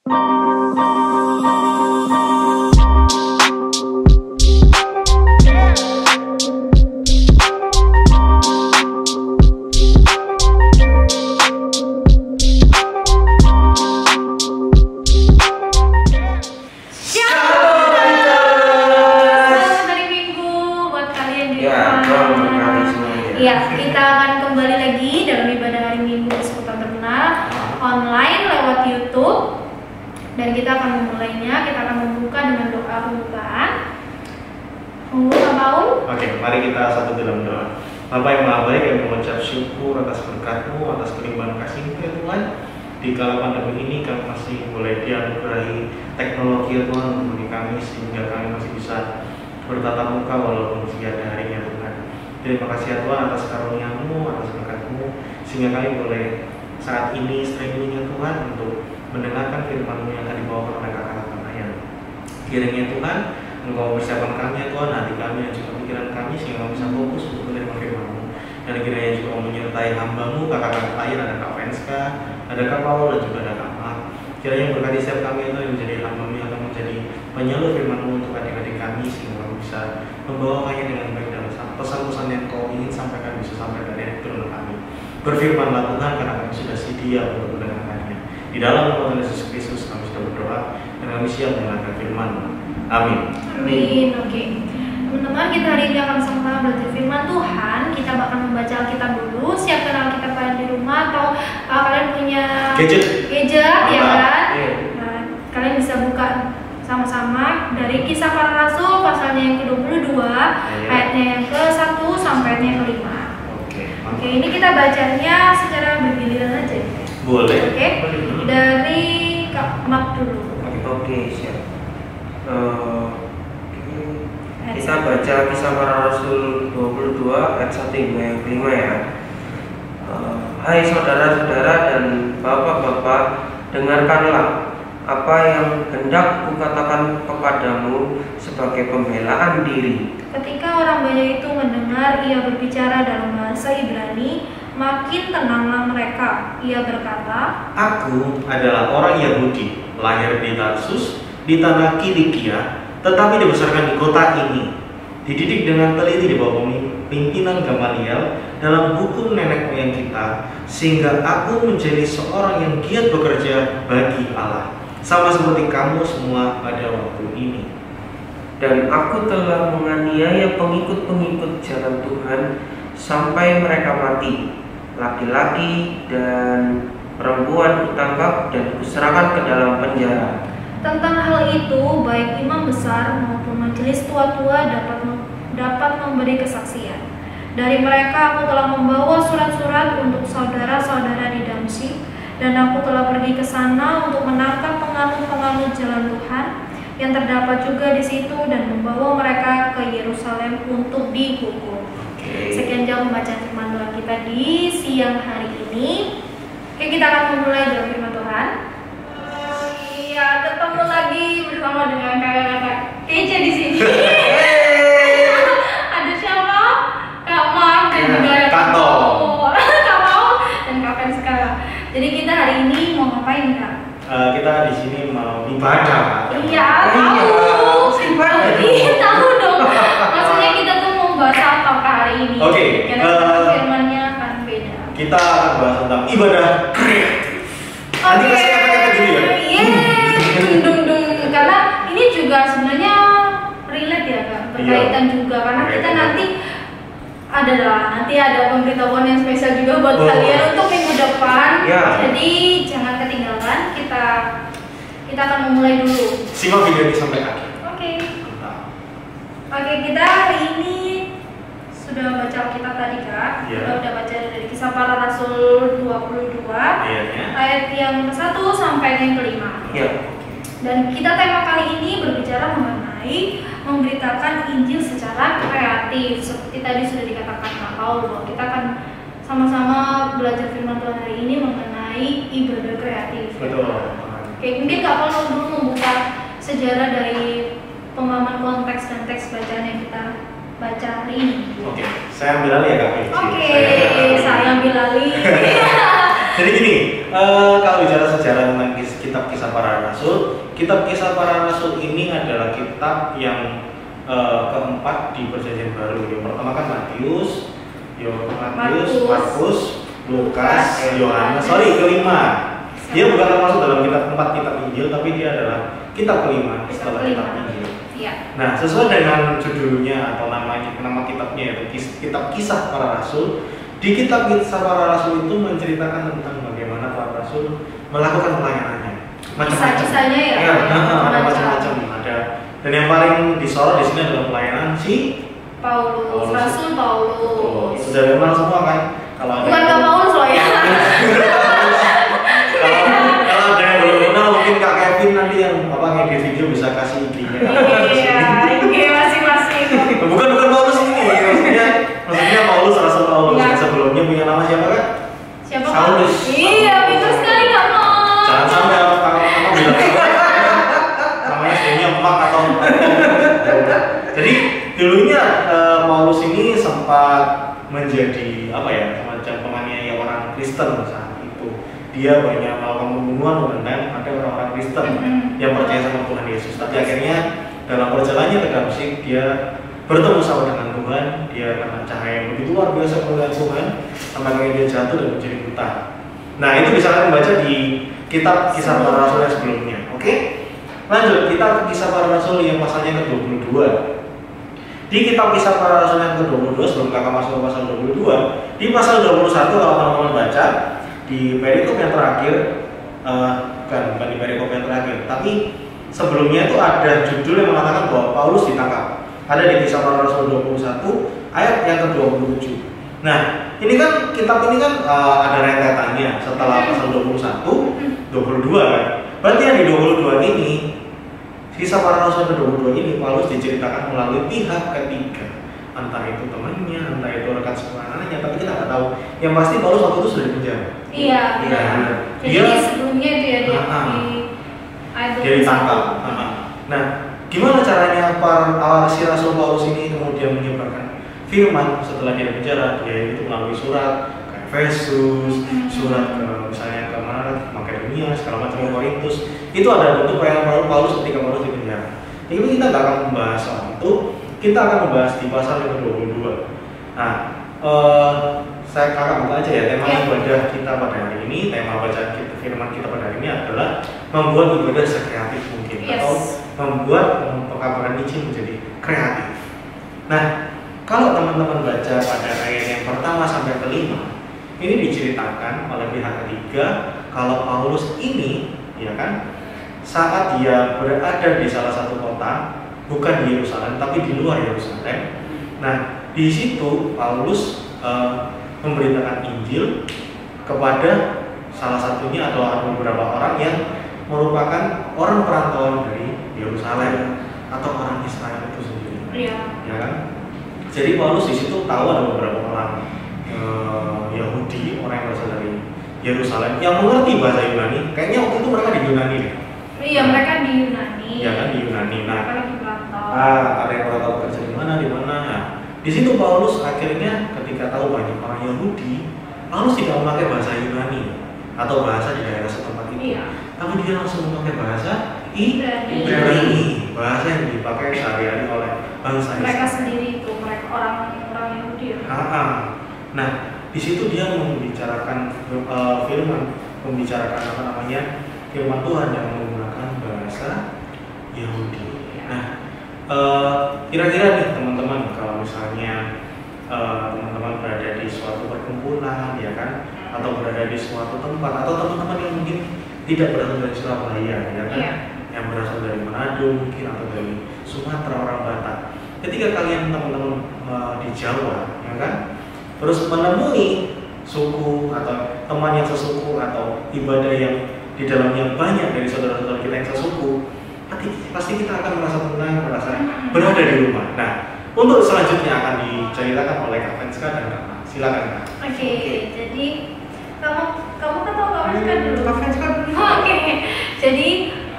Ya, kita akan kembali lagi dalam ibadah hari Minggu di Seputar Terkenal online lewat YouTube. Dan kita akan memulainya, kita akan membuka dengan doa pembukaan. Membuka Paul. Oke, mari kita satu dalam doa. Bapa yang Maha Baik, kami mengucap syukur atas berkat-Mu, atas kelimpahan kasih-Mu ya Tuhan. Di kala pandemi ini kami masih boleh dianugerahi teknologi ya Tuhan untuk bagi kami, sehingga kami masih bisa bertatap muka walaupun siang hari ya Tuhan. Terima kasih ya Tuhan atas karunia-Mu, atas berkat-Mu, sehingga kami boleh saat ini streaming ya Tuhan untuk mendengarkan firman-Mu yang akan dibawakan oleh kakak-kakak lain. Kiranya Tuhan, Engkau mempersiapkan kami ya Tuhan, hati kami dan juga pikiran kami, sehingga kami bisa fokus untuk menerima firman-Mu. Dan kiranya juga menyertai hamba-Mu, kakak-kakak lain, ada Kak Venska, ada Kak Paul, dan juga ada Kak Mak. Kiranya berkati setiap kami itu yang menjadi hamba-Mu yang akan menjadi penyalur firman-Mu untuk adik-adik kami, sehingga kami bisa membawakannya dengan baik dan pesan-pesan yang Kau ingin sampaikan bisa sampai dari turun kami. Berfirmanlah Tuhan, karena kami sudah sedia untuk mendengarkannya. Di dalam nama Tuhan Yesus Kristus kami sudah berdoa dan kami siap mendengarkan firman-Mu. Amin. Amin. Oke. Teman-teman, kita hari ini akan sama-sama belajar firman Tuhan. Kita bakal membaca Alkitab dulu. Siapkan Alkitab kalian di rumah atau kalian punya gadget ya kan? Nah, kalian bisa buka sama-sama dari Kisah Para Rasul pasalnya yang ke-22, ayatnya yang ke-1 sampai ayatnya yang ke-5. Oke, ini kita bacanya secara bergiliran aja. Boleh. Oke. Dari Kak Mak dulu. Oke, siap. Kita baca Kisah Para Rasul 22 ayat 1 hingga yang ke-5 ya. Hai saudara-saudara dan bapak-bapak, dengarkanlah apa yang hendak kukatakan kepadamu sebagai pembelaan diri. Ketika orang banyak itu mendengar ia berbicara dalam bahasa Ibrani, makin tenanglah mereka. Ia berkata, Aku adalah orang Yahudi, lahir di Tarsus, di tanah Kilikia, tetapi dibesarkan di kota ini. Dididik dengan teliti di bawah pimpinan Gamaliel dalam hukum nenek moyang kita, sehingga aku menjadi seorang yang giat bekerja bagi Allah, sama seperti kamu semua pada waktu ini. Dan aku telah menganiaya pengikut-pengikut jalan Tuhan sampai mereka mati. Laki-laki dan perempuan kutangkap dan kuserahkan ke dalam penjara. tentang hal itu, baik imam besar maupun majelis tua-tua dapat memberi kesaksian. Dari mereka aku telah membawa surat-surat untuk saudara-saudara di Damsyik, dan aku telah pergi ke sana untuk menangkap penganut-penganut jalan Tuhan yang terdapat juga di situ dan membawa mereka ke Yerusalem untuk dihukum. Sekian jauh pembacaan firman Tuhan kita di siang hari ini. Oke, kita akan memulai dengan firman Tuhan. Iya, ketemu lagi bersama dengan kakak-kakak Keja di sini. Ada siapa? Kak Mark dan juga Kak Paul dan Kak Venska. Jadi kita hari ini mau ngapain, Kak? Kita di sini mau ibadah. Iya, tahu. Iya, tahu dong. Maksudnya kita tuh mau bahas apa Kak hari ini? Oke. Karena firmannya akan beda. Kita akan bahas tentang ibadah kreatif. Nanti kasih kata-kata gitu ya. Karena ini juga sebenarnya relate ya Kak, berkaitan juga karena kita nanti ada pemberitahuan yang spesial juga buat kalian untuk minggu depan. Jadi jangan ketinggalan, kita akan memulai dulu. Simak video ini sampai akhir. Oke, kita hari ini sudah baca Alkitab tadi Kak. Kita udah baca dari Kisah Para Rasul 22 ayat yang ke-1 sampai yang ke-5. Dan kita tema kali ini berbicara mengenai memberitakan Injil secara kreatif. Seperti tadi sudah dikatakan Kak Paul bahwa kita akan sama-sama belajar firman Tuhan hari ini mengenai ibadah kreatif. Betul. Oke, mungkin Kak Paul dulu membuka sejarah dari pemahaman konteks dan teks bacaan yang kita baca hari ini. Oke, saya ambil alih ya Kak. Oke, saya ambil alih. Jadi gini, kalau bicara sejarah tentang kita kitab Kisah Para Rasul. Kitab Kisah Para Rasul ini adalah kitab yang keempat di Perjanjian Baru. Yang pertama kan Matius, Markus, Lukas, Yohanes. Kelima. Dia bukan termasuk dalam empat kitab Injil, tapi dia adalah kitab kelima setelah kitab Injil. Ya. Nah, sesuai dengan judulnya atau nama kitabnya yaitu Kitab Kisah Para Rasul. Di kitab Kisah Para Rasul itu menceritakan tentang bagaimana para rasul melakukan pelayanannya. Kisah-kisahnya ya. Ada macam-macam ada. Dan yang paling disorot di sini adalah pelayanan si Paulus. Rasul Paulus. Sudah kenal semua kan? Kalau ada bukan Paulus loh ya. kalau ada yang belum kenal mungkin Kak Kevin nanti yang ngedit video bisa kasih IG-nya. Iya, IG masing-masing. Bukan Paulus ini, maksudnya Paulus, Rasul Paulus yang sebelumnya punya nama siapa kan? Siapa? Saulus. Iya, pintar sekali kamu. Jangan sampai kamu bilang namanya sebenarnya emak atau jadi dulunya Paulus ini sempat menjadi semacam penganiaya orang Kristen saat itu. Dia banyak melakukan pembunuhan dan ada orang-orang Kristen yang percaya sama Tuhan Yesus. Tapi akhirnya dalam perjalanannya ke Damsyik dia bertemu sama dengan Tuhan. Dia karena cahaya yang begitu luar biasa melihat Tuhan sampai akhirnya dia jatuh dan menjadi buta. Nah, itu bisa kalian baca di kitab Kisah Para Rasul yang sebelumnya. Oke? Lanjut, kitab Kisah Para Rasul yang pasalnya ke-22. Di kitab Kisah Para Rasul yang ke-22 sebelum kakak masuk ke pasal 22, di pasal 21 kalau teman-teman baca di perikop yang terakhir, bukan di perikop yang terakhir, tapi sebelumnya itu ada judul yang mengatakan bahwa Paulus ditangkap. Ada di Kisah Para Rasul 21 ayat yang ke-27. Nah, ini kan kitab ini kan ada rentetannya setelah pasal 21, 22 kan. Berarti yang di 22 ini, Kisah Para Rasul ke-22 ini Paulus diceritakan melalui pihak ketiga. Entah itu temannya, entah itu rekan sekolahnya, tapi kita nggak tahu. Yang pasti Paulus waktu itu sudah di penjara. Iya. Jadi sebelumnya itu ya dia ditangkap. Nah, gimana caranya si Rasul Paulus ini kemudian menyebarkan firman setelah dia di penjara? Dia itu melalui surat ke Efesus, surat ke misalnya ke Makedonia, segala macam Korintus. Itu ada bentuk pelayanan Paulus ketika Paulus di penjara. Jadi kita nggak akan membahas soal itu. Kita akan membahas di pasal yang ke-22. Nah, saya kakak buka aja ya tema ibadah kita pada hari ini. Tema bacaan kita, firman kita pada hari ini adalah membuat ibadah sekreatif mungkin atau membuat pekabaran Injil menjadi kreatif. Nah, kalau teman-teman baca pada ayat yang pertama sampai kelima, ini diceritakan oleh pihak ketiga kalau Paulus ini, ya kan, saat dia berada di salah satu kota, bukan di Yerusalem, tapi di luar Yerusalem. Nah, di situ Paulus memberitakan Injil kepada salah satunya atau beberapa orang yang merupakan orang perantauan dari Yerusalem atau orang Israel itu sendiri. Iya. Ya kan? Jadi Paulus di situ tahu ada beberapa orang Yahudi, orang yang berasal dari Yerusalem yang mengerti bahasa Yunani. Kayaknya waktu itu mereka di Yunani deh. Iya, mereka di Yunani. Ya kan, di Yunani. Nah, mereka lagi merantau. ada yang merantau kerja di mana? Nah, di situ Paulus akhirnya ketika tahu banyak orang Yahudi, Paulus tidak memakai bahasa Yunani atau bahasa di daerah setempat itu. Iya. Tapi dia langsung memakai bahasa Ibrani, bahasa yang dipakai sehari-hari oleh bangsa Israel. Mereka sendiri itu, mereka orang Yahudi. Nah, di situ dia membicarakan firman, membicarakan firman Tuhan yang menggunakan bahasa Yahudi. Nah, kira-kira nih teman-teman, kalau misalnya teman-teman berada di suatu perkumpulan, ya kan, atau berada di suatu tempat, atau teman-teman yang mungkin tidak berasal dari Surabaya, ya kan, yang berasal dari Manado mungkin atau dari Sumatera, orang Batak. Ketika kalian teman-teman di Jawa, ya kan, terus menemui suku atau teman yang sesuku atau ibadah yang di dalamnya banyak dari saudara-saudara kita yang sesuku, pasti kita akan merasa tenang, merasa berada di rumah. Nah, untuk selanjutnya akan diceritakan oleh Kak Venska dan Kak. Silakan Kak. Oke, jadi kamu kan tahu Kak Venska dulu. Kak Venska dulu. Oke, jadi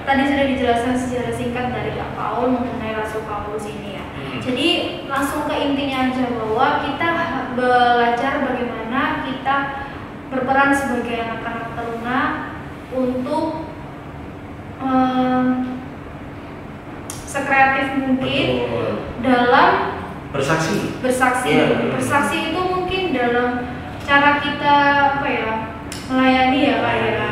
tadi sudah dijelaskan secara singkat dari Kak Paul mengenai Rasul Paulus ini ya. Jadi langsung ke intinya aja bahwa kita belajar bagaimana kita berperan sebagai anak-anak teruna untuk sekreatif mungkin Betul. dalam Bersaksi. Iya. bersaksi itu mungkin dalam cara kita apa ya melayani ya Pak ya.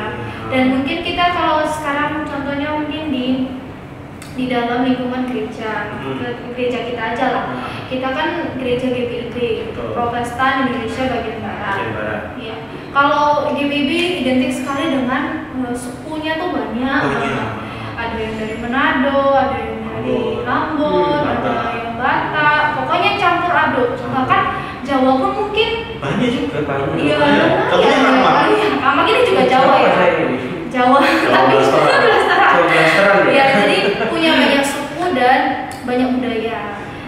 Dan mungkin kita kalau sekarang contohnya mungkin di dalam lingkungan gereja, gereja kita aja lah. Kita kan gereja GPIB, Betul. Protestan Indonesia bagian Barat. Bagian Barat. Iya. Kalau GPIB identik sekali dengan sukunya tuh banyak. Oh, iya. Ada yang dari Manado, ada yang dari Ambon, ada yang Batak. Pokoknya campur aduk. Bahkan Jawa pun mungkin Banyak juga. Banyak. iya. Contohnya Ramak. Ramak ini juga Jawa ya. Jawa. Tapi Blasteran. Blasteran ya? ya, jadi punya banyak suku dan banyak budaya.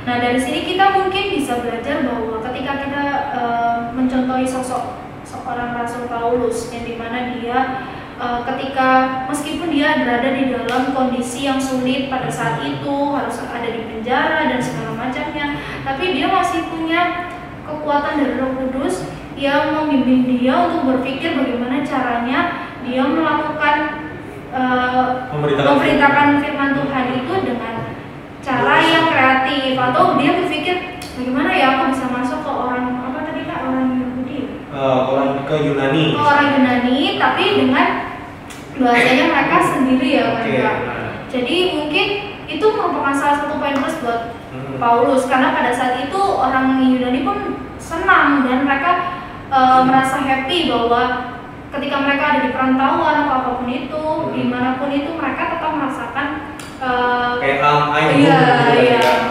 Nah, dari sini kita mungkin bisa belajar bahwa ketika kita mencontohi sosok seorang Rasul Paulus yang dimana dia ketika meskipun dia berada di dalam kondisi yang sulit pada saat itu, harus ada di penjara dan segala macamnya, tapi dia masih punya kekuatan dari Roh Kudus yang membimbing dia untuk berpikir bagaimana caranya dia melakukan memberitakan firman Tuhan itu dengan cara yang kreatif, atau dia berpikir bagaimana ya aku bisa masuk ke orang apa tadi Kak, orang Yahudi, Orang ke Yunani. orang Yunani, tapi dengan bahasanya mereka sendiri ya mereka. Jadi mungkin itu merupakan salah satu poin plus buat Paulus, karena pada saat itu orang Yunani pun senang dan mereka merasa happy bahwa ketika mereka ada di perantauan atau apapun itu, dimanapun itu mereka tetap merasakan kayak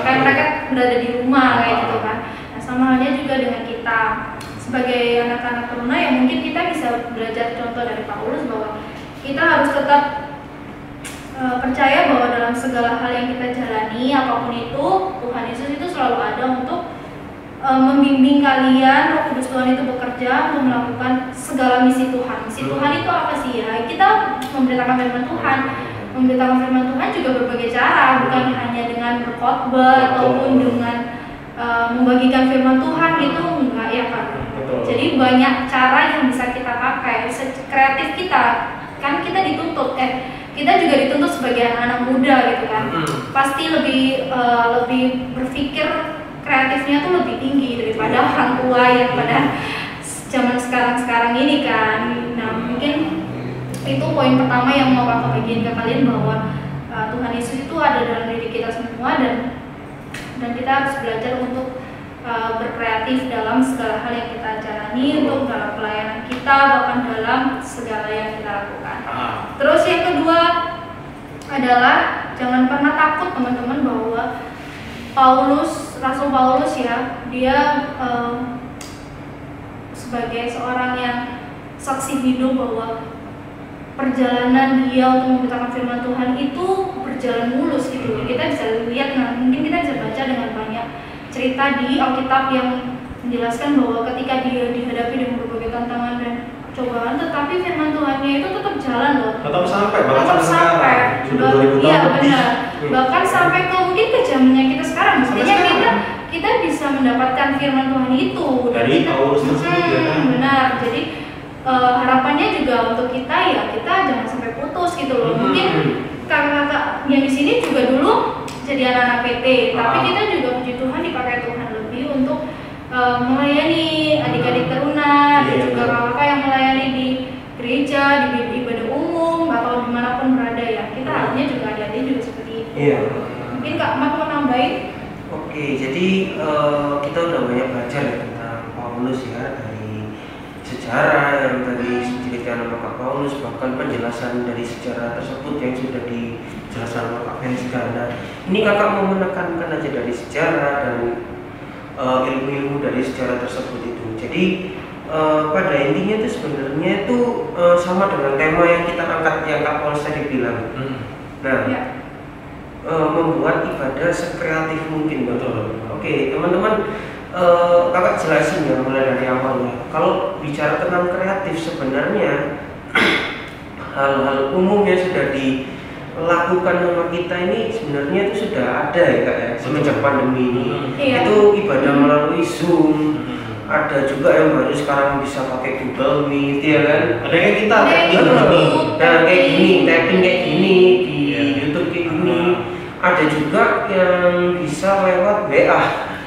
kayak mereka berada di rumah kayak gitu kan. Nah, sama halnya juga dengan kita sebagai anak-anak teruna yang mungkin kita bisa belajar contoh dari Paulus bahwa kita harus tetap percaya bahwa dalam segala hal yang kita jalani apapun itu, Tuhan Yesus itu selalu ada untuk membimbing kalian. Roh Kudus Tuhan itu bekerja untuk melakukan segala misi Tuhan. Misi Tuhan itu apa sih ya? Kita memberitakan firman Tuhan. Memberitakan firman Tuhan juga berbagai cara, bukan hanya dengan berkhotbah ataupun dengan membagikan firman Tuhan, itu enggak ya Pak. Jadi banyak cara yang bisa kita pakai. Kreatif kita kan kita dituntut kita juga dituntut sebagai anak-anak muda gitu kan. Pasti lebih berpikir kreatifnya tuh lebih tinggi daripada orang tua yang pada zaman sekarang ini kan. Nah, mungkin itu poin pertama yang mau Kakak bagiin ke kalian, bahwa Tuhan Yesus itu ada dalam diri kita semua, dan kita harus belajar untuk berkreatif dalam segala hal yang kita jalani, untuk dalam pelayanan kita, bahkan dalam segala yang kita lakukan. Terus yang kedua adalah jangan pernah takut teman-teman, bahwa Rasul Paulus ya, dia sebagai seorang yang saksi hidup bahwa perjalanan dia untuk memberitakan firman Tuhan itu berjalan mulus gitu. Kita bisa lihat, mungkin kita bisa baca dengan banyak cerita di Alkitab yang menjelaskan bahwa ketika dia dihadapi dengan berbagai tantangan dan cobaan, tetapi firman Tuhannya itu tetap jalan loh. Tetap sampai. Sudah 2000 tahun. Iya benar. Bahkan sampai ke mungkin ke zamannya kita sekarang. Mestinya kita bisa mendapatkan firman Tuhan itu dari Paulus tersebut ya kan? Benar. Jadi harapannya juga untuk kita ya, kita jangan sampai putus gitu loh. Mungkin kakak-kakak yang di sini juga dulu jadi anak-anak PT, tapi kita juga puji Tuhan dipakai Tuhan lebih untuk melayani adik-adik teruna dan juga kakak-kakak yang melayani di gereja, di ibadah umum atau dimanapun berada ya. Kita harapnya juga adik-adik juga seperti itu. Iya. Mungkin Kak Mat mau nambahin? Oke, jadi kita udah banyak belajar ya tentang Paulus ya, dari sejarah yang tadi diceritakan oleh Kak Paulus, bahkan penjelasan dari sejarah tersebut yang sudah dijelaskan oleh Kak Venska. Nah, ini kakak mau menekankan aja dari sejarah dan ilmu-ilmu dari sejarah tersebut itu. Jadi pada intinya itu sebenarnya itu sama dengan tema yang kita angkat yang Kak Paulus tadi bilang. Nah, membuat ibadah sekreatif mungkin. Betul. Oke, teman-teman, kakak jelasin ya mulai dari awalnya. Kalau bicara tentang kreatif, sebenarnya hal-hal umum yang sudah dilakukan sama kita ini sebenarnya itu sudah ada ya Kak ya, semenjak pandemi ini. Itu ibadah melalui Zoom, Ada juga yang baru sekarang bisa pakai Google Meet, ya kan? Ada yang kita Ada yang ini. Nah, kayak gini, typing kayak gini di Iya. YouTube kayak gini. Ada juga yang bisa lewat WA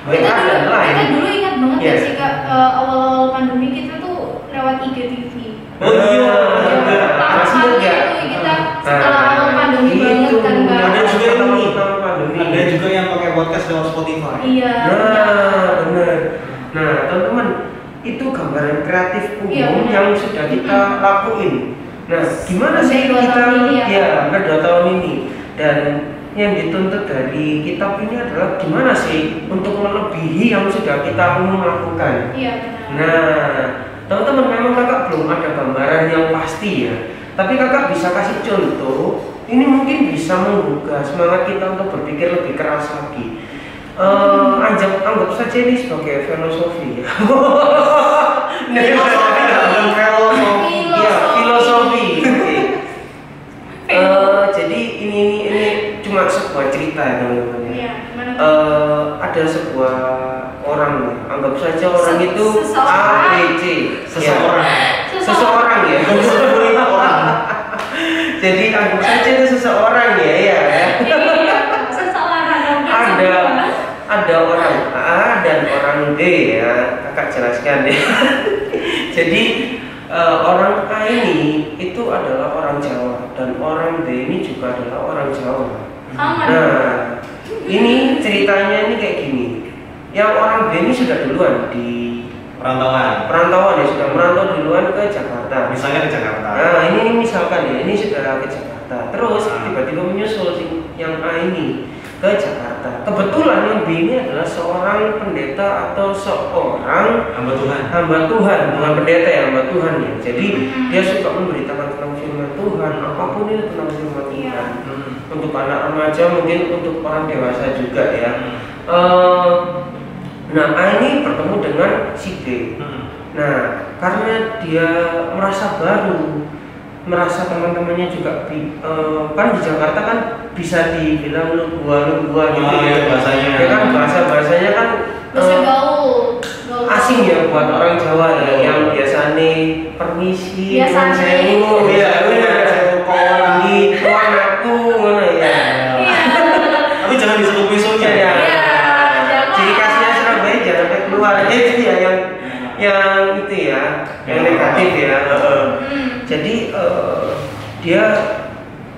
Kita dan dulu, lain. kita dulu ingat banget Iya. ya sih Kak, awal-awal pandemi kita tuh lewat IGTV. Oh iya, Pertama masih kali ingat itu kita setelah awal pandemi itu. banget kan Kak. Ada juga yang ini. Pertama pandemi. Ada juga yang pakai podcast lewat Spotify. Iya. Nah, benar. Nah, teman-teman, itu gambaran kreatif umum Iya, benar. yang sudah kita lakuin. Nah, gimana sih Sampai 2 kita tahun ini ya? hampir 2 tahun ini, dan yang dituntut dari kitab ini adalah gimana sih untuk melebihi yang sudah kita umum lakukan. Iya benar. Nah, teman-teman, memang kakak belum ada gambaran yang pasti ya, tapi kakak bisa kasih contoh. Ini mungkin bisa menggugah semangat kita untuk berpikir lebih keras lagi. Anggap saja ini sebagai filosofi ya. Filosofi dalam filosofi. Ya, filosofi. Oke. Jadi ini cuma sebuah cerita ya teman-teman ya. Iya, gimana? Ada sebuah orang, anggap saja orang itu Seseorang. A, B, C. Seseorang. Ya. Seseorang ya. Orang. Jadi anggap saja itu seseorang ya. Iya, seseorang Ada orang A dan orang B ya, kakak jelaskan ya. Jadi orang A ini itu adalah orang Jawa dan orang B ini juga adalah orang Jawa. Sama. Nah, ini ceritanya ini kayak gini. Yang orang B ini sudah duluan di perantauan ya, sudah merantau duluan ke Jakarta. Misalnya di Jakarta. Nah, ini misalkan ya, ini sudah ke Jakarta. Terus tiba-tiba menyusul si yang A ini ke Jakarta. Kebetulan yang B ini adalah seorang pendeta atau seorang hamba Tuhan, bukan pendeta ya, hamba Tuhan ya. Jadi dia suka memberitakan tentang firman Tuhan, apapun itu tentang firman Tuhan. Untuk anak remaja, mungkin untuk orang dewasa juga ya. Nah, A ini bertemu dengan si B. Nah, karena dia merasa baru, merasa teman-temannya juga kan di Jakarta kan bisa dibilang lu gua gitu ya bahasanya. Ya kan bahasanya kan Bahasa gaul. asing ya buat orang Jawa ya, yang biasanya permisi, Biasanya. sewu, ya kawan di tuan aku ngono ya. Iya. Tapi jangan disebut misonya ya. Iya, jangan. Ciri khasnya Surabaya jangan sampai keluar itu ya yang itu ya, yang negatif ya. Jadi dia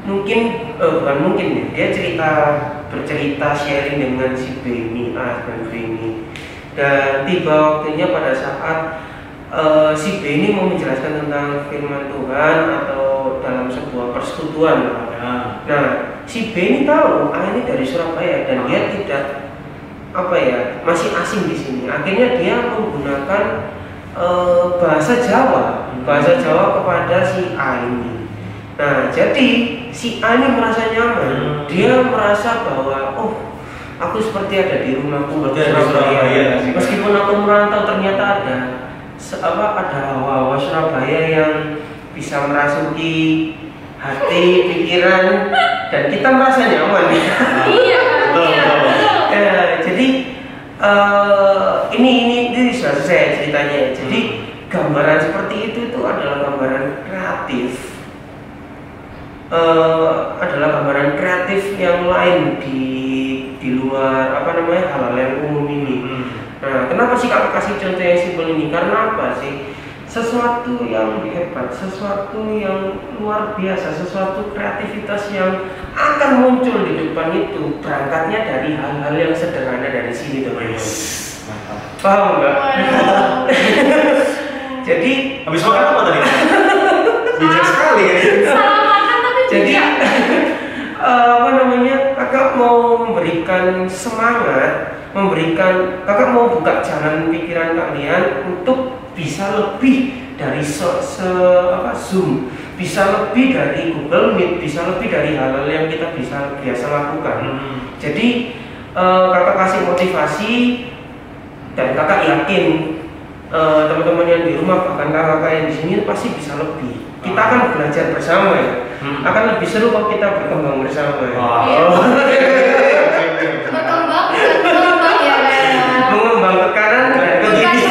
mungkin bukan mungkin ya, dia bercerita sharing dengan si B ini, A dan B ini. Dan tiba waktunya pada saat si B ini mau menjelaskan tentang firman Tuhan atau dalam sebuah persekutuan. Nah, si B ini tahu A ini dari Surabaya dan dia tidak masih asing di sini. Akhirnya dia menggunakan bahasa Jawa kepada si A ini. Nah, jadi si A ini merasa nyaman. Dia merasa bahwa aku seperti ada di rumahku di Surabaya. Meskipun aku merantau, ternyata ada hawa-hawa Surabaya yang bisa merasuki hati, pikiran, dan kita merasa nyaman. Iya. Jadi ini sudah selesai ceritanya. Jadi gambaran seperti itu adalah gambaran kreatif. Adalah gambaran kreatif yang lain di luar hal-hal yang umum ini. Nah, kenapa sih kakak kasih contoh yang simpel ini? Karena apa sih? Sesuatu yang hebat, sesuatu yang luar biasa, sesuatu kreativitas yang akan muncul di depan itu berangkatnya dari hal-hal yang sederhana dari sini, teman-teman. Paham nggak? Jadi Habis makan apa tadi? Bijak sekali ya. Salah makan tapi jadi bijak. kakak mau memberikan semangat, kakak mau buka jalan pikiran kalian untuk bisa lebih dari Zoom, bisa lebih dari Google Meet, bisa lebih dari hal-hal yang kita biasa lakukan. Jadi kakak kasih motivasi dan kakak yakin teman-teman yang di rumah, bahkan kakak yang di sini pasti bisa lebih. Kita akan belajar bersama ya. Akan lebih seru kalau kita berkembang bersama ya. Berkembang ya. Mengembang ke kanan dan ke kiri.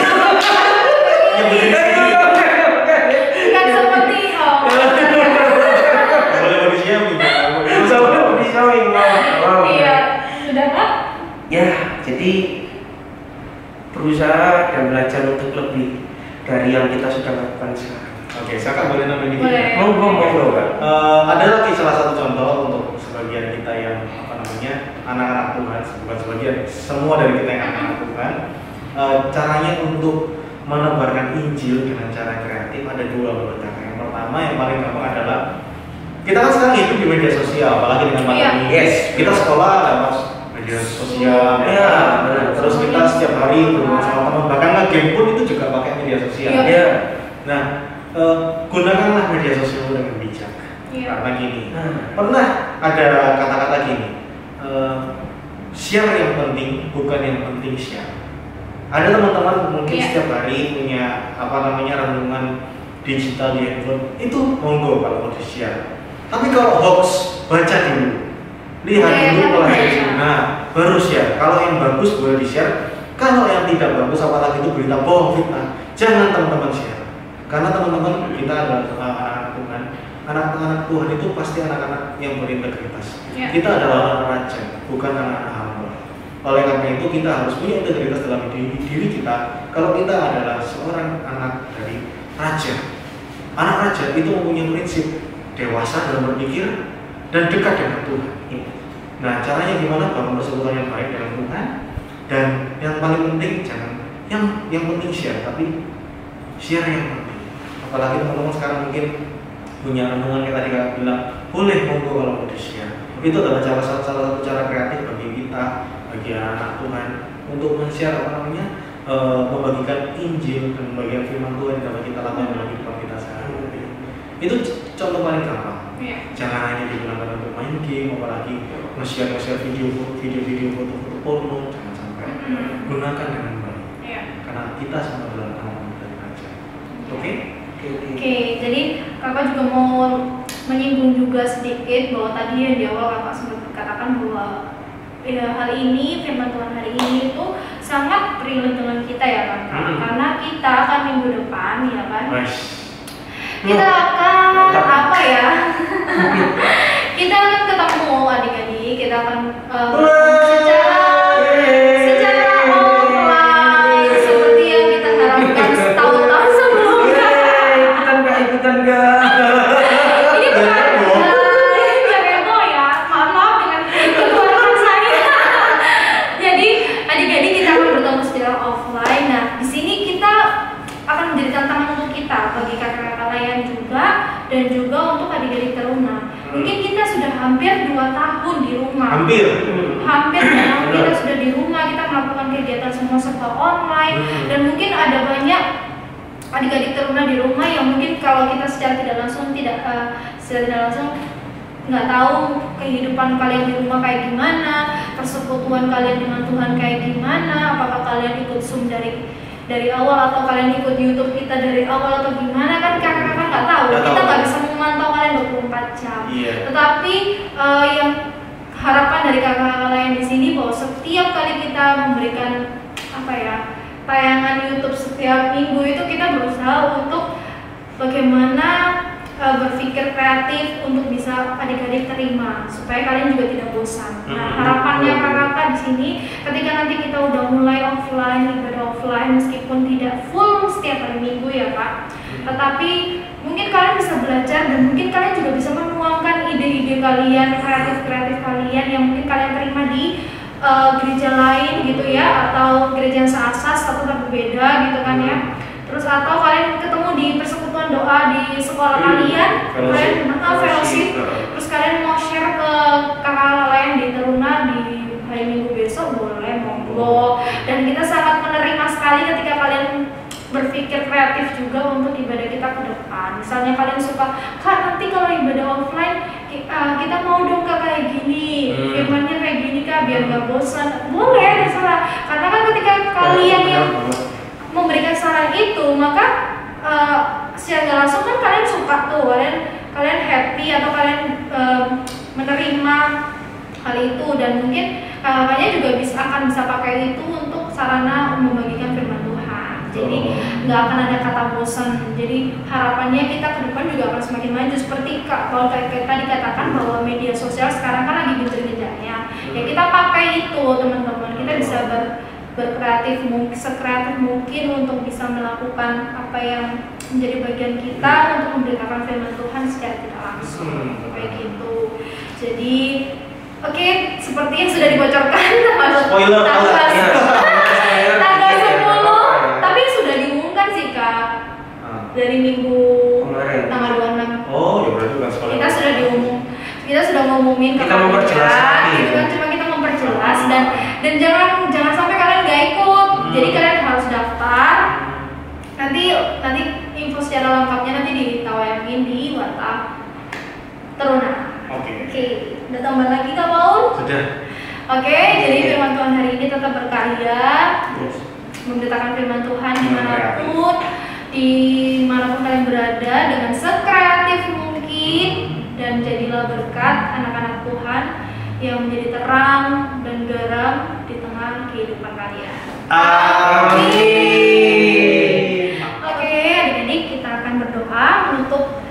dari yang kita sudah lakukan sekarang. Oke, saya boleh nambahin dikit? Boleh. Monggo Kak. Ada lagi salah satu contoh untuk sebagian kita yang anak-anak Tuhan, bukan sebagian, semua dari kita yang anak-anak Tuhan. Caranya untuk menebarkan Injil dengan cara kreatif ada dua menurut saya. Yang pertama, yang paling gampang adalah kita kan sekarang hidup di media sosial, apalagi dengan pandemi. Yes. Kita sekolah lewat media sosial, Ya, benar. terus kita setiap hari berhubungan sama teman, bahkan nge-game pun itu juga pakai media sosial. Ya. Nah, gunakanlah media sosial dengan bijak. Karena gini, pernah ada kata-kata gini, share yang penting, bukan yang penting share. Ada teman-teman mungkin setiap hari punya renungan digital di handphone, itu monggo kalau mau di-share. Tapi kalau hoax, baca dulu, lihat dulu pelajari. Nah, baru share. Kalau yang bagus boleh di-share. Kalau yang tidak bagus, apalagi itu berita bohong, fitnah, jangan teman-teman share. Karena teman-teman kita adalah anak-anak Tuhan. Anak-anak Tuhan itu pasti anak-anak yang berintegritas. Kita adalah anak raja, bukan anak-anak hamba. Oleh karena itu kita harus punya integritas dalam diri kita. Kalau kita adalah seorang anak dari raja, anak raja itu mempunyai prinsip dewasa dalam berpikir dan dekat dengan Tuhan. Nah, caranya gimana? Bangun persekutuan yang baik dengan Tuhan. Dan yang paling penting jangan yang penting share, tapi share yang penting. Apalagi teman-teman sekarang mungkin punya renungan yang tadi Kak bilang, boleh monggo kalau mau di-share. Itu adalah salah satu cara kreatif bagi kita, bagi anak Tuhan untuk men-share membagikan Injil dan membagikan firman Tuhan yang dapat kita lakukan dalam kehidupan kita sehari-hari. Itu contoh paling gampang. Jangan hanya digunakan untuk main game, apalagi nge-share video-video foto-foto porno, jangan sampai. Gunakan dengan baik. Karena kita semua adalah anak dari raja. Oke? Oke, jadi kakak juga mau menyinggung juga sedikit bahwa tadi yang di awal kakak sempat katakan bahwa hari ini, firman Tuhan hari ini itu sangat relate dengan kita ya kakak. Karena kita akan minggu depan ya kan, kita akan apa ya? Kita akan ketemu adik-adik, kita akan secara online seperti yang kita harapkan setahun-tahun sebelumnya. Ikutan gak? Ini bukan heboh ya, maaf dengan keluarga saya. Jadi adik-adik kita akan bertemu secara offline. Nah, di sini kita akan menjadi tantangan untuk kita bagi kakak-kakak lain juga dan juga untuk adik-adik teruna. Mungkin kita sudah hampir 2 tahun di rumah. Hampir kita sudah di rumah, kita melakukan kegiatan semua serba online dan mungkin ada banyak adik-adik teruna di rumah yang mungkin kalau kita secara tidak langsung nggak tahu kehidupan kalian di rumah kayak gimana, persekutuan kalian dengan Tuhan kayak gimana, apakah kalian ikut Zoom dari awal atau kalian ikut YouTube kita dari awal atau gimana, kan kakak-kakak nggak tahu. Kita nggak bisa memantau kalian 24 jam. Tetapi yang harapan dari kakak-kakak lain di sini bahwa setiap kali kita memberikan tayangan YouTube setiap minggu itu kita berusaha untuk bagaimana berpikir kreatif untuk bisa adik-adik terima supaya kalian juga tidak bosan. Nah, harapannya kakak-kakak di sini ketika nanti kita udah mulai ibadah offline meskipun tidak full setiap hari minggu ya Kak, tetapi mungkin kalian bisa belajar dan mungkin kalian juga bisa menuangkan ide-ide kalian, kreatif kalian yang mungkin kalian terima di gereja lain gitu ya, atau gereja yang seasas atau berbeda gitu kan ya. Terus atau kalian ketemu di persekutuan doa di sekolah kalian, kalian fellowship, terus kalian mau share ke kakak lain di teruna di hari Minggu besok, boleh monggo. Dan kita sangat menerima sekali ketika kalian berpikir kreatif juga untuk ibadah kita ke depan. Misalnya kalian suka, Kak nanti kalau ibadah offline kita mau dong Kak kayak gini, firmannya kayak gini Kak biar gak bosan. Boleh, terserah. Karena kan ketika kalian yang memberikan saran itu, maka secara langsung kan kalian suka tuh, kalian happy atau kalian menerima hal itu, dan mungkin kakaknya juga akan bisa pakai itu untuk sarana membagikan firman Tuhan. Jadi nggak akan ada kata bosan. Jadi harapannya kita ke depan juga akan semakin maju. Seperti kalau tadi katakan bahwa media sosial sekarang kan lagi gencar-gencarnya. Ya kita pakai itu teman-teman. Kita bisa sekreatif mungkin untuk bisa melakukan apa yang menjadi bagian kita untuk memberitakan firman Tuhan secara tidak langsung, kayak gitu. Jadi oke, seperti yang sudah dibocorkan Spoiler alert. tanggal 10, tapi sudah diumumkan sih Kak dari minggu Kemarin. tanggal 26. Oh, ya berarti bukan spoiler. Kita sudah ngumumin Kita memperjelas lagi. gitu kan, cuma kita memperjelas dan jangan sampai kalian gak ikut. Jadi kalian harus daftar. Nanti info secara lengkapnya nanti ditayangin di WhatsApp Teruna. Oke, udah tambah lagi Kak Paul? Sudah. Oke, jadi firman Tuhan hari ini tetap berkarya, memberitakan firman Tuhan dimanapun kalian berada dengan sekreatif mungkin, dan jadilah berkat anak-anak Tuhan yang menjadi terang dan garam di tengah kehidupan kalian. Amin. Oke, adik-adik, kita akan berdoa menutup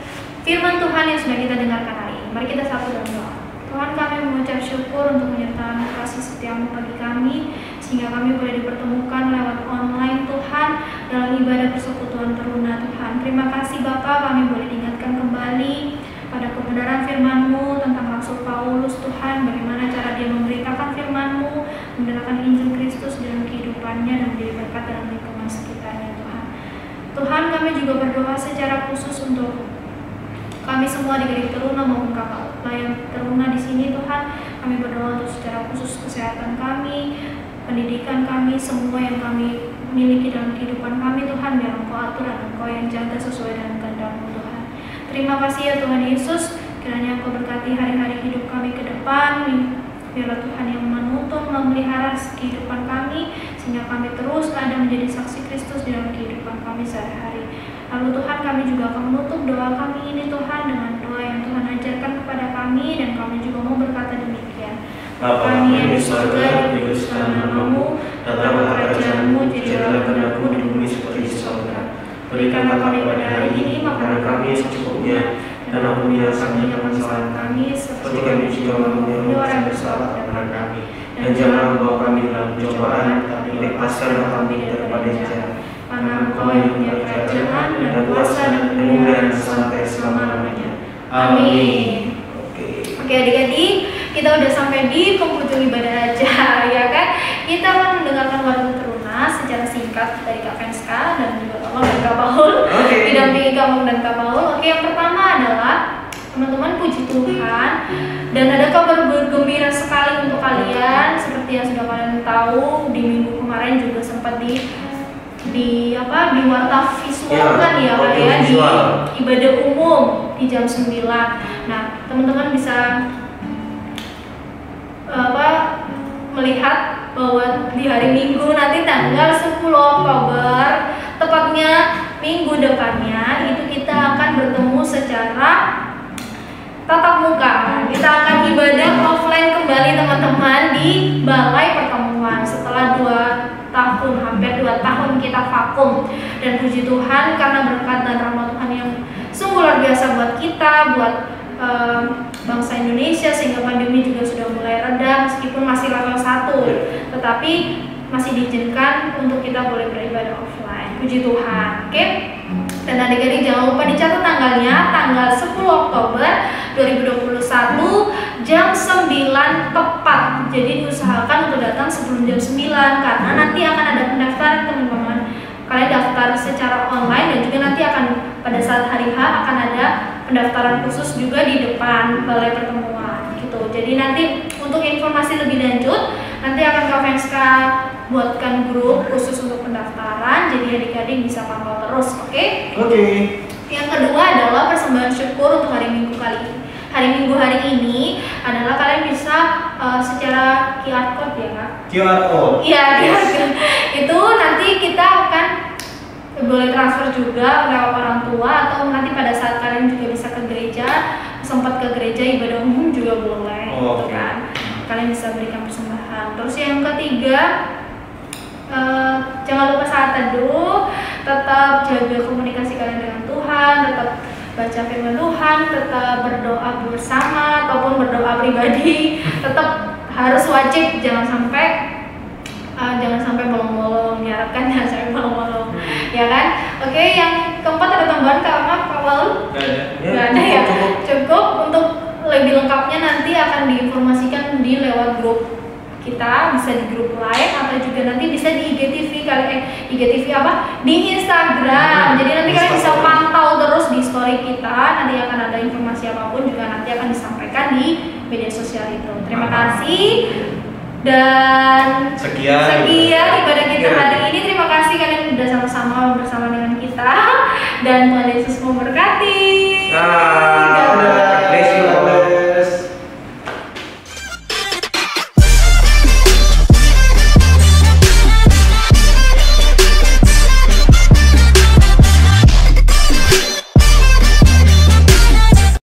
firman Tuhan yang sudah kita dengarkan hari ini. Mari kita satu dalam doa. Tuhan, kami mengucap syukur untuk penyertaan kasih setiamu bagi kami, sehingga kami boleh dipertemukan lewat online Tuhan dalam ibadah persekutuan Teruna Tuhan. Terima kasih Bapa, kami boleh diingatkan kembali pada kebenaran firman-Mu tentang Rasul Paulus Tuhan, bagaimana cara dia memberitakan firman-Mu, memberitakan Injil Kristus dalam kehidupannya dan menjadi berkat dalam lingkungan sekitarnya Tuhan. Tuhan, kami juga berdoa secara khusus untuk kami semua di Gereja Teruna maupun kakak pelayan Teruna di sini Tuhan. Kami berdoa untuk secara khusus kesehatan kami, pendidikan kami, semua yang kami miliki dalam kehidupan kami Tuhan, biar Engkau atur dan Engkau yang jaga sesuai dengan kehendak-Mu Tuhan. Terima kasih ya Tuhan Yesus, kiranya Engkau berkati hari-hari hidup kami ke depan. Biarlah Tuhan yang menuntun, memelihara kehidupan kami, sehingga kami terus ada menjadi saksi Kristus dalam kehidupan kami sehari-hari. Lalu Tuhan, kami juga akan menutup doa kami ini Tuhan dengan doa yang Tuhan ajarkan kepada kami, dan kami juga mau berkata demikian. Bapa kami yang di surga, dikuduskan nama-Mu, datanglah kerajaan-Mu, jadilah kehendak-Mu di bumi seperti di surga. Berikanlah kami pada hari ini makanan kami secukupnya, dan ampuni kami yang kesalahan kami, seperti kami juga mengampuni orang yang bersalah kepada kami. Dan jangan membawa kami dalam pencobaan, tapi lepaskanlah kami daripada jahat. Karena Engkau yang punya kerajaan dan kuasa dan kemuliaan sampai selama-lamanya. Amin. Oke adik-adik, kita udah sampai di penghujung ibadah aja ya kan. Kita akan mendengarkan warta Teruna secara singkat dari Kak Venska dan juga Kak Paul dan Kak Paul. Didampingi Kak Paul dan Kak Paul. Oke, yang pertama adalah teman-teman, puji Tuhan, dan ada kabar bergembira sekali untuk kalian. Seperti yang sudah kalian tahu, di minggu kemarin juga sempat di warta visual kan ya kalian di ibadah umum di jam 9. Nah, teman-teman bisa melihat bahwa di hari Minggu nanti tanggal 10 Oktober, tepatnya minggu depannya, itu kita akan bertemu secara tatap muka. Kita akan ibadah offline kembali teman-teman di balai pertemuan setelah 2 tahun, hampir 2 tahun kita vakum. Dan puji Tuhan karena berkat dan rahmat Tuhan yang sungguh luar biasa buat kita, buat bangsa Indonesia, sehingga pandemi juga sudah mulai reda meskipun masih level 1, tetapi masih diizinkan untuk kita boleh beribadah offline. Puji Tuhan. Oke. Dan adik-adik jangan lupa dicatat tanggalnya, tanggal 10 Oktober 2021 jam 9 tepat. Jadi diusahakan untuk datang sebelum jam 9 karena nanti akan ada pendaftaran teman-teman. Kalian daftar secara online dan juga nanti akan pada saat hari H akan ada pendaftaran khusus juga di depan balai pertemuan gitu. Jadi nanti untuk informasi lebih lanjut nanti akan Kak Venska buatkan grup khusus untuk pendaftaran, jadi adik-adik bisa pantau terus, oke? Oke. Yang kedua adalah persembahan syukur untuk hari Minggu kali ini. Hari Minggu hari ini adalah kalian bisa secara QR code ya Kak? QR code. Iya, QR code. Itu nanti kita akan boleh transfer juga lewat orang tua, atau nanti pada saat kalian juga bisa ke gereja, sempat ke gereja ibadah umum juga boleh, gitu kan? Kalian bisa berikan persembahan. Terus yang ketiga, jangan lupa saat teduh, tetap jaga komunikasi kalian dengan Tuhan, tetap baca firman Tuhan, tetap berdoa bersama ataupun berdoa pribadi, tetap harus wajib, jangan sampai jangan sampai bolong-bolong, diharapkan jangan sampai bolong-bolong, ya kan? Oke, yang keempat ada tambahan Kak Walu? Nggak ada ya? Cukup. Untuk lebih lengkapnya nanti akan diinformasikan di lewat grup kita, bisa di grup live atau juga nanti bisa di IGTV IGTV apa? Di Instagram. Jadi nanti kalian bisa pantau terus di story kita. Nanti akan ada informasi apapun juga nanti akan disampaikan di media sosial itu. Terima kasih. Dan sekian ibadah kita hari ini. Terima kasih kalian sudah sama-sama bersama dengan kita. Dan Tuhan Yesus memberkati.